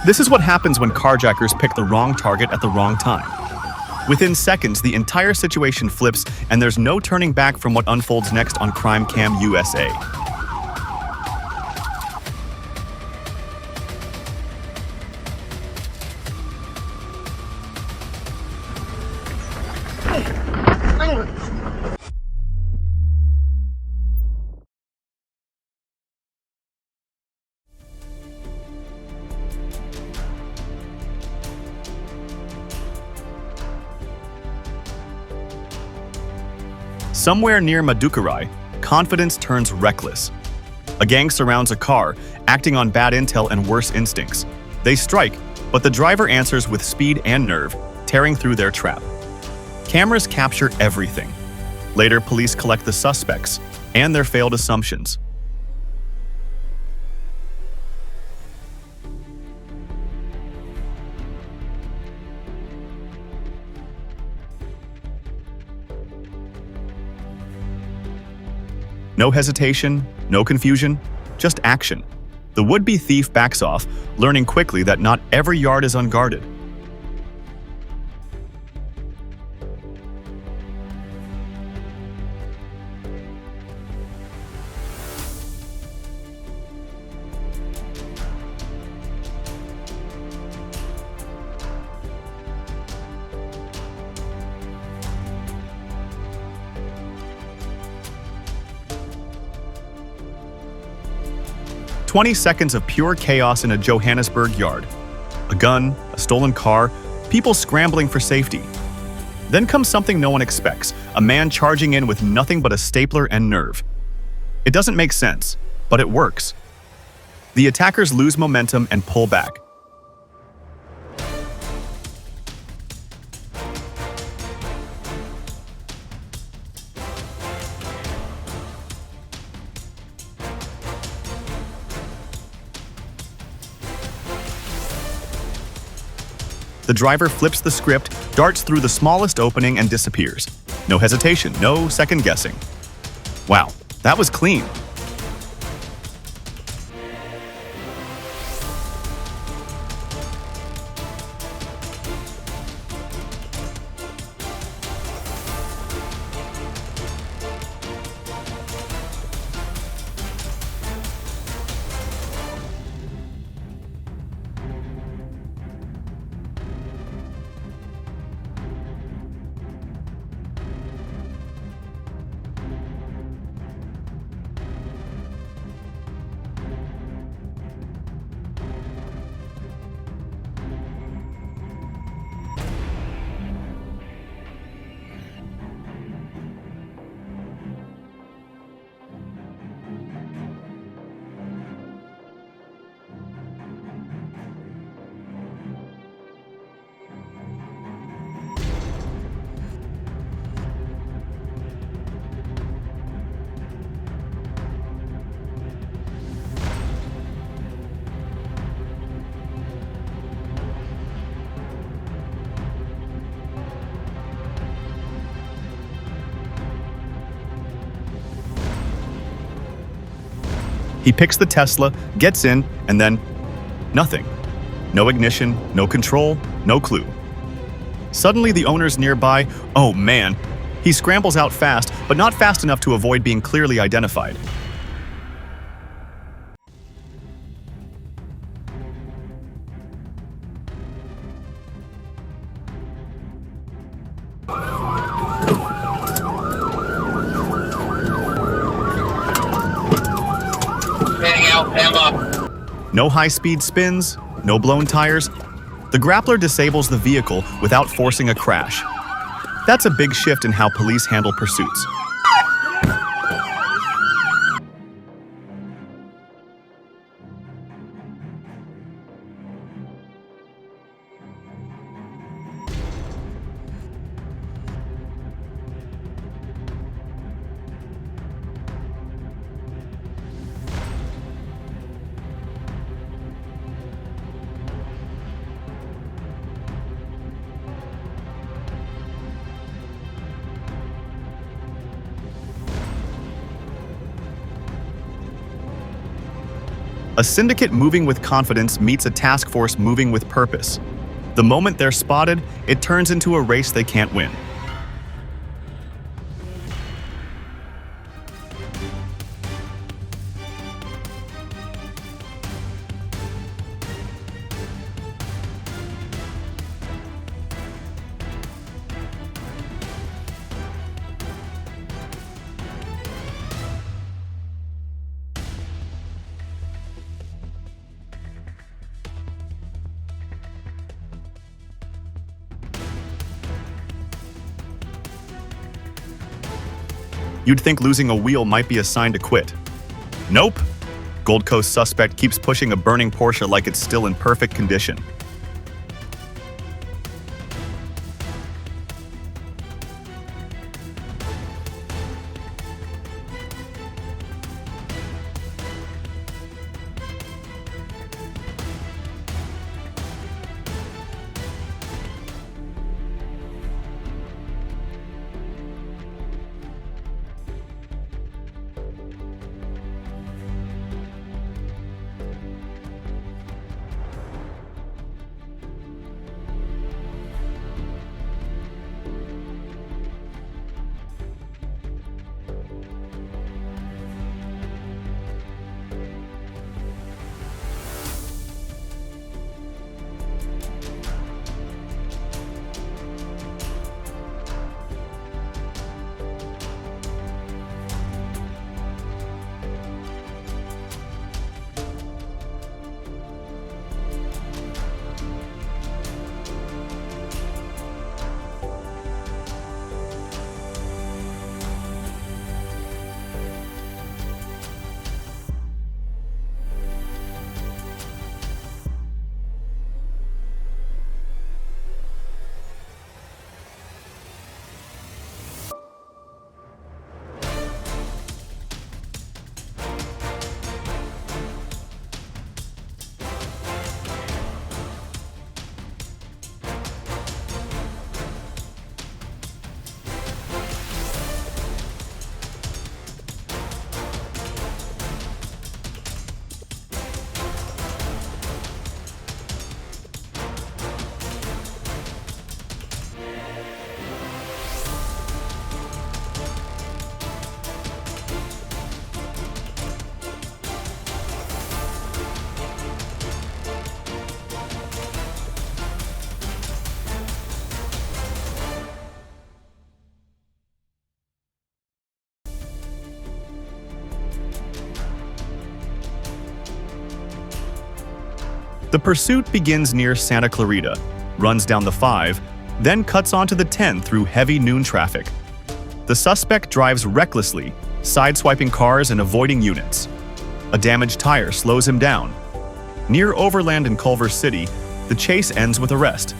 This is what happens when carjackers pick the wrong target at the wrong time. Within seconds, the entire situation flips, and there's no turning back from what unfolds next on Crime Cam USA. Somewhere near Madurai, confidence turns reckless. A gang surrounds a car, acting on bad intel and worse instincts. They strike, but the driver answers with speed and nerve, tearing through their trap. Cameras capture everything. Later, police collect the suspects and their failed assumptions. No hesitation, no confusion, just action. The would-be thief backs off, learning quickly that not every yard is unguarded. "20 seconds of pure chaos in a Johannesburg yard. A gun, a stolen car, people scrambling for safety. Then comes something no one expects, a man charging in with nothing but a stapler and nerve. It doesn't make sense, but it works. The attackers lose momentum and pull back. The driver flips the script, darts through the smallest opening, and disappears. No hesitation, no second guessing. Wow, that was clean. He picks the Tesla, gets in, and then nothing. No ignition, no control, no clue. Suddenly the owner's nearby. Oh man. He scrambles out fast, but not fast enough to avoid being clearly identified. No high-speed spins, no blown tires. The grappler disables the vehicle without forcing a crash. That's a big shift in how police handle pursuits. A syndicate moving with confidence meets a task force moving with purpose. The moment they're spotted, it turns into a race they can't win. You'd think losing a wheel might be a sign to quit. Nope. Gold Coast suspect keeps pushing a burning Porsche like it's still in perfect condition. The pursuit begins near Santa Clarita, runs down the 5, then cuts onto the 10 through heavy noon traffic. The suspect drives recklessly, sideswiping cars and avoiding units. A damaged tire slows him down. Near Overland in Culver City, the chase ends with arrest.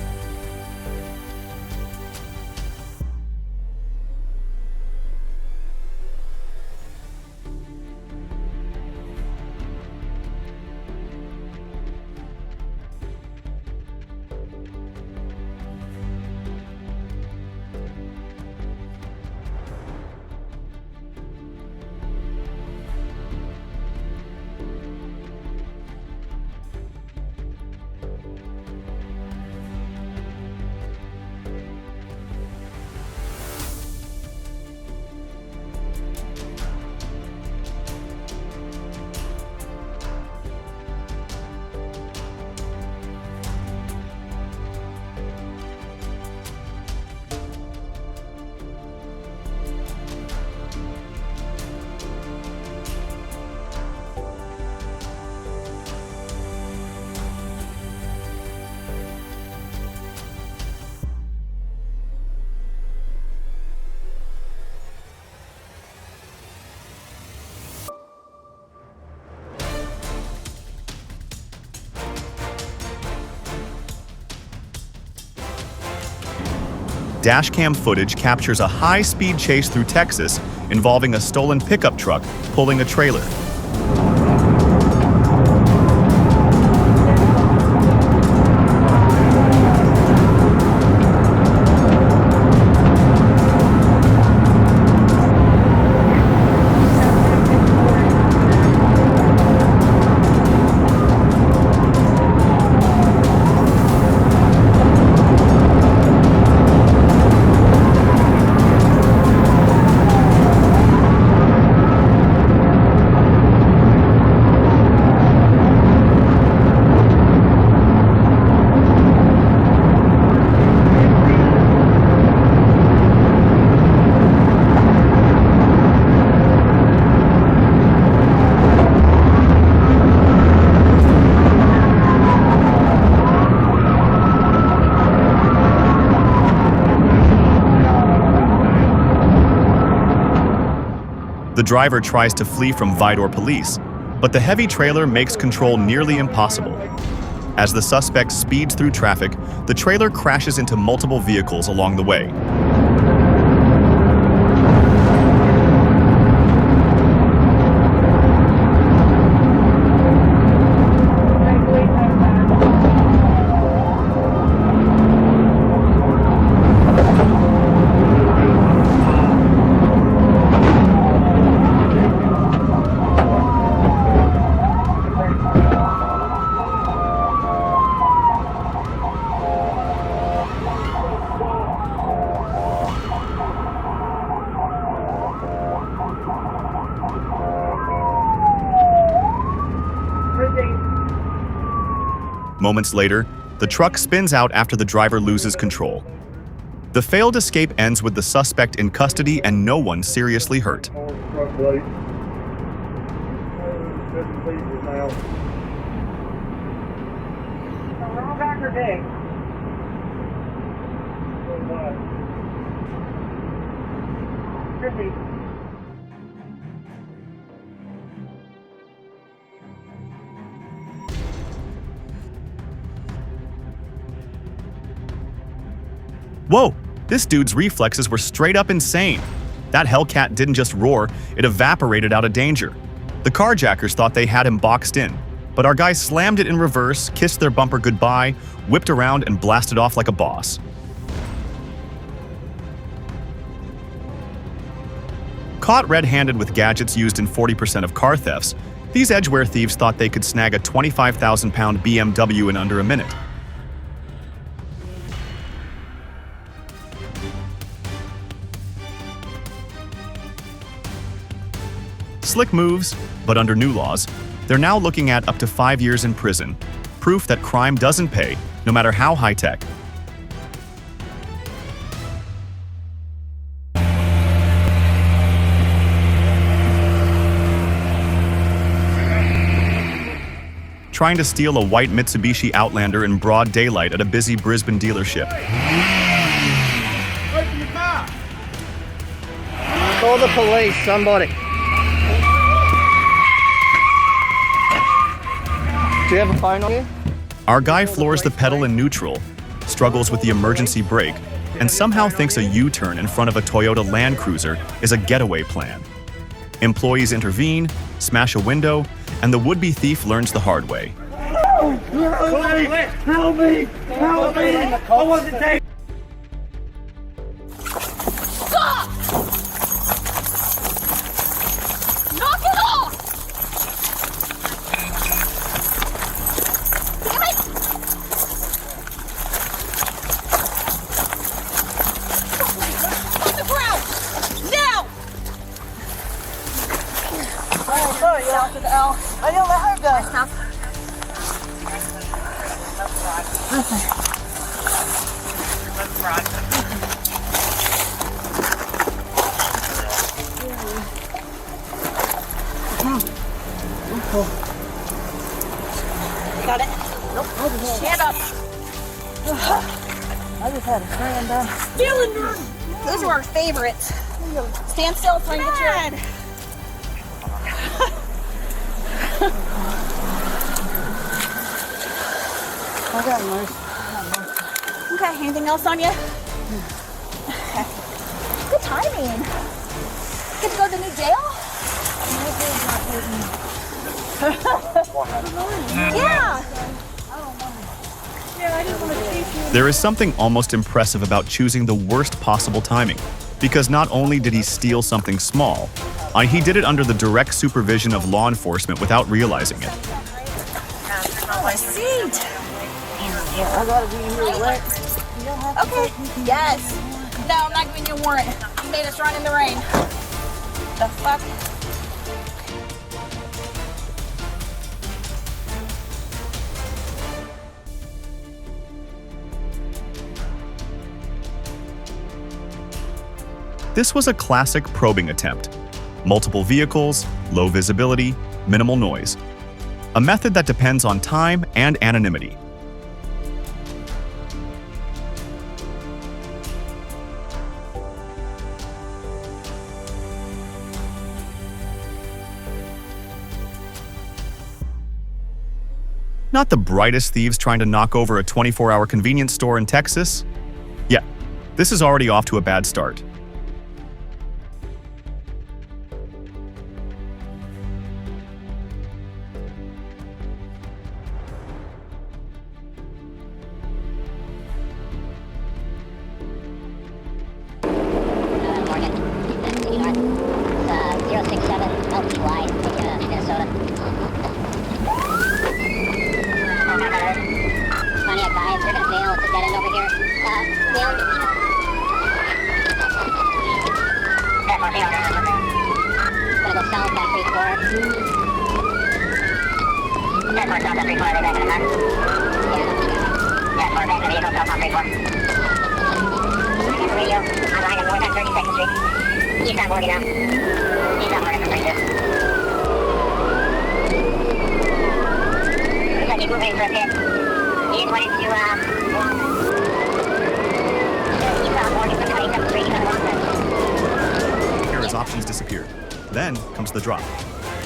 Dashcam footage captures a high-speed chase through Texas involving a stolen pickup truck pulling a trailer. The driver tries to flee from Vidor police, but the heavy trailer makes control nearly impossible. As the suspect speeds through traffic, the trailer crashes into multiple vehicles along the way. Moments later, the truck spins out after the driver loses control. The failed escape ends with the suspect in custody and no one seriously hurt. Whoa, this dude's reflexes were straight up insane. That Hellcat didn't just roar, it evaporated out of danger. The carjackers thought they had him boxed in, but our guy slammed it in reverse, kissed their bumper goodbye, whipped around and blasted off like a boss. Caught red-handed with gadgets used in 40% of car thefts, these edgeware thieves thought they could snag a 25,000-pound BMW in under a minute. Slick moves, but under new laws, they're now looking at up to 5 years in prison, proof that crime doesn't pay, no matter how high-tech. Trying to steal a white Mitsubishi Outlander in broad daylight at a busy Brisbane dealership. Call the police, somebody. Do you have a phone on you? Our guy floors the pedal in neutral, struggles with the emergency brake, and somehow thinks a U-turn in front of a Toyota Land Cruiser is a getaway plan. Employees intervene, smash a window, and the would-be thief learns the hard way. Help me! Help me! I wasn't taking. Stop! Knock it off! Damn it! On the ground! Now! Oh, sorry, Down to the L. I didn't let her go. Stop. Got it? Nope, I just had, Stand up. I just had a stand down. Dylan, those are our favorites. Stand still so I can get your head. I got nice. Okay, anything else on you? Okay. Good timing. Get to go to the new jail? Yeah. Yeah, I didn't want to teach you. There is something almost impressive about choosing the worst possible timing, because not only did he steal something small, he did it under the direct supervision of law enforcement without realizing it. Oh, my seat. I gotta be here wet. Okay. Yes. No, I'm not giving you a warrant. You made us run in the rain. The fuck? This was a classic probing attempt. Multiple vehicles, low visibility, minimal noise. A method that depends on time and anonymity. Not the brightest thieves trying to knock over a 24-hour convenience store in Texas. Yeah, this is already off to a bad start. Morgan, City North, 067 LTY, Minnesota. Pontiac guys, they're gonna bail. It's a dead end over here. Bail. Gonna go south, back 34. South, back 34, are they back in the car? Yeah, back in the vehicle, south, 34. Radio, online at North on 32nd Street. East on Morgan now. East on Morgan from 32. Looks like he's moving for a pit. He just went into, east on Morgan from 27th Street. He's on the wrong side. His options disappeared. Then comes the drop.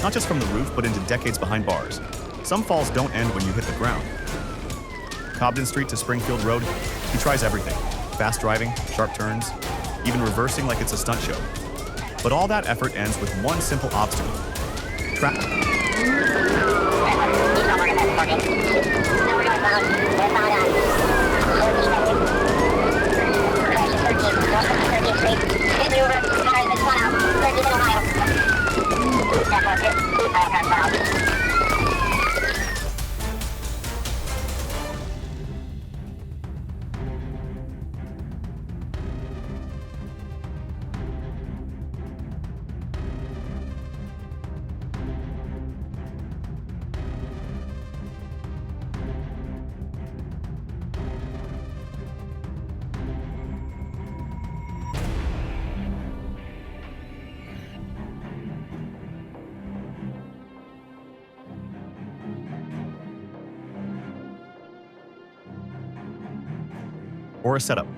Not just from the roof, but into decades behind bars. Some falls don't end when you hit the ground. Cobden Street to Springfield Road, he tries everything. Fast driving, sharp turns, even reversing like it's a stunt show. But all that effort ends with one simple obstacle. Traffic. Or a setup.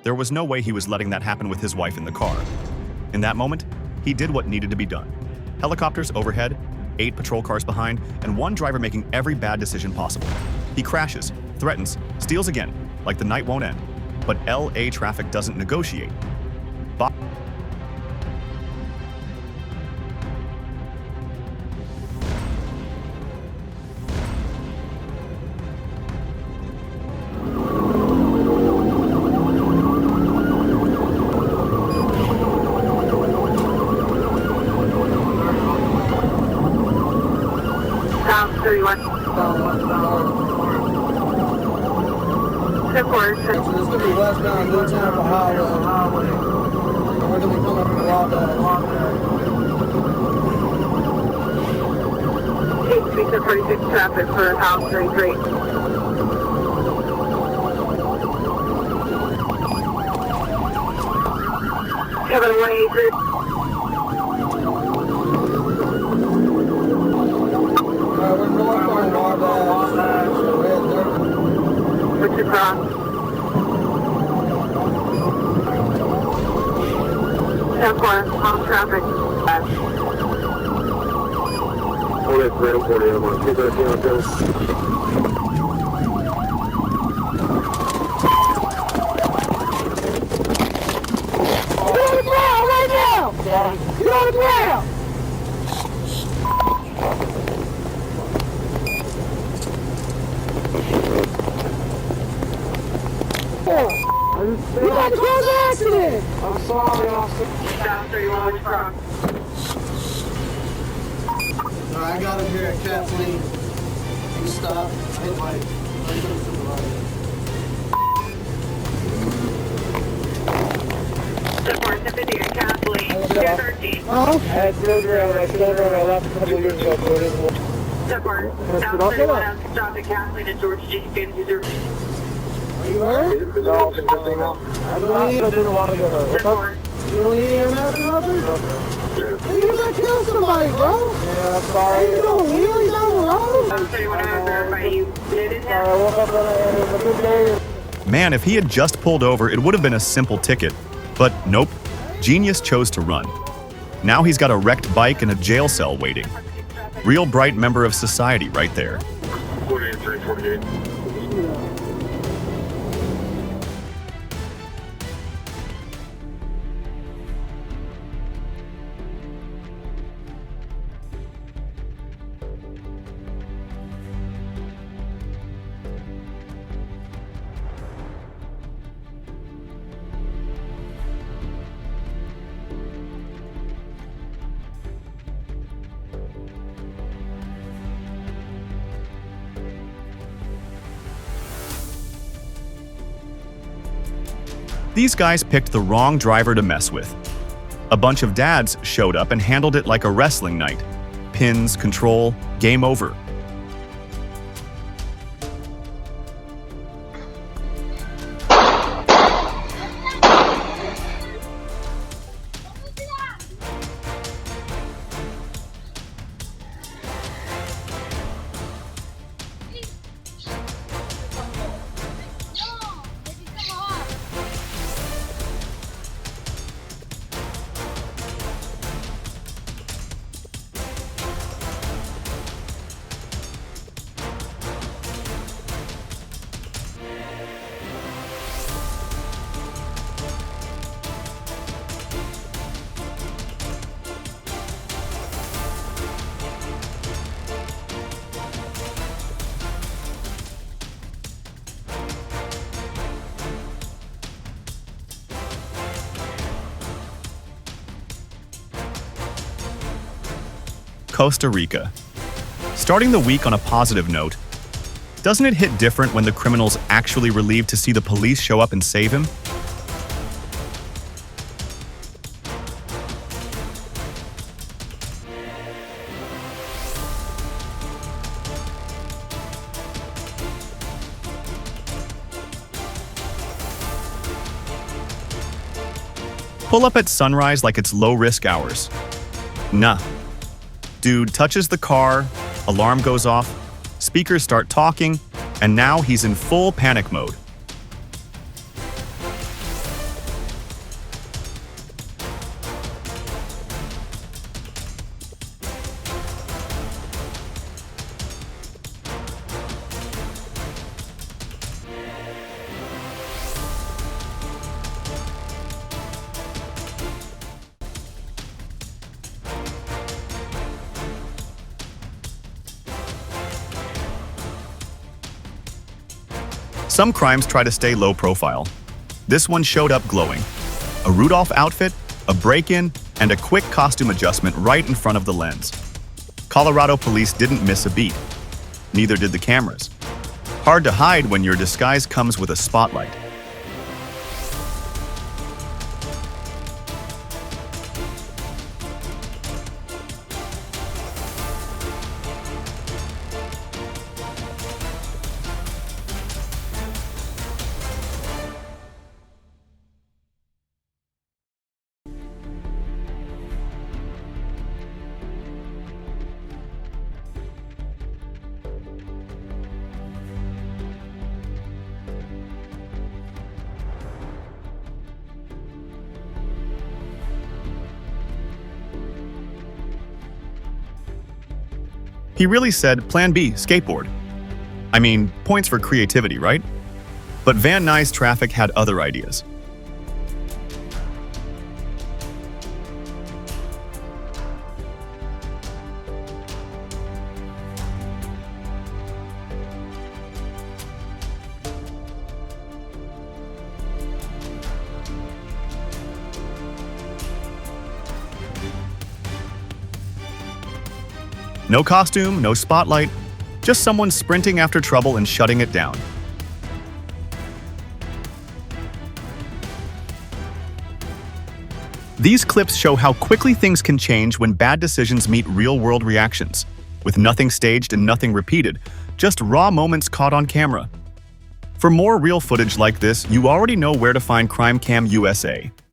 There was no way he was letting that happen with his wife in the car. In that moment, he did what needed to be done. Helicopters overhead, 8 patrol cars behind, and one driver making every bad decision possible. He crashes, threatens, steals again, like the night won't end. But LA traffic doesn't negotiate. So it's going to be westbound New Tampa Highway. We're going to be coming from Wabash. 8 to 36 traffic for House 33. Kevin 183. We're north on Wabash. What's your cross? 10-4, off traffic. Hold it, 40, I'm on 213 on this. Get on the ground right now! Get on the ground! You got a cause accident! I'm sorry, officer. Down 31, what's wrong? Alright, I got him here at Kathleen. You stop. I hit my supervisor. Support sympathy at Kathleen, 213. I had surgery on my shoulder and I left a couple of years ago. Support, down 31, stop at Kathleen and George G. Skin User. Are you hurt? Is all consisting now? I didn't want to get hurt. Support. You don't need any medicine up there? You're gonna kill somebody, bro. Yeah, I'm sorry. You don't wheelies down the road? Down 31, I verify you. Did it I woke up and it was a good day. Man, if he had just pulled over, it would have been a simple ticket. But nope, Genius chose to run. Now he's got a wrecked bike and a jail cell waiting. Real bright member of society right there. 48 348. These guys picked the wrong driver to mess with. A bunch of dads showed up and handled it like a wrestling night. Pins, control, game over. Costa Rica. Starting the week on a positive note, doesn't it hit different when the criminal's actually relieved to see the police show up and save him? Pull up at sunrise like it's low-risk hours. Nah. Dude touches the car, alarm goes off, speakers start talking, and now he's in full panic mode. Some crimes try to stay low profile. This one showed up glowing. A Rudolph outfit, a break-in, and a quick costume adjustment right in front of the lens. Colorado police didn't miss a beat. Neither did the cameras. Hard to hide when your disguise comes with a spotlight. He really said, Plan B, skateboard. I mean, points for creativity, right? But Van Nuys traffic had other ideas. No costume, no spotlight, just someone sprinting after trouble and shutting it down. These clips show how quickly things can change when bad decisions meet real-world reactions, with nothing staged and nothing repeated, just raw moments caught on camera. For more real footage like this, you already know where to find Crime Cam USA.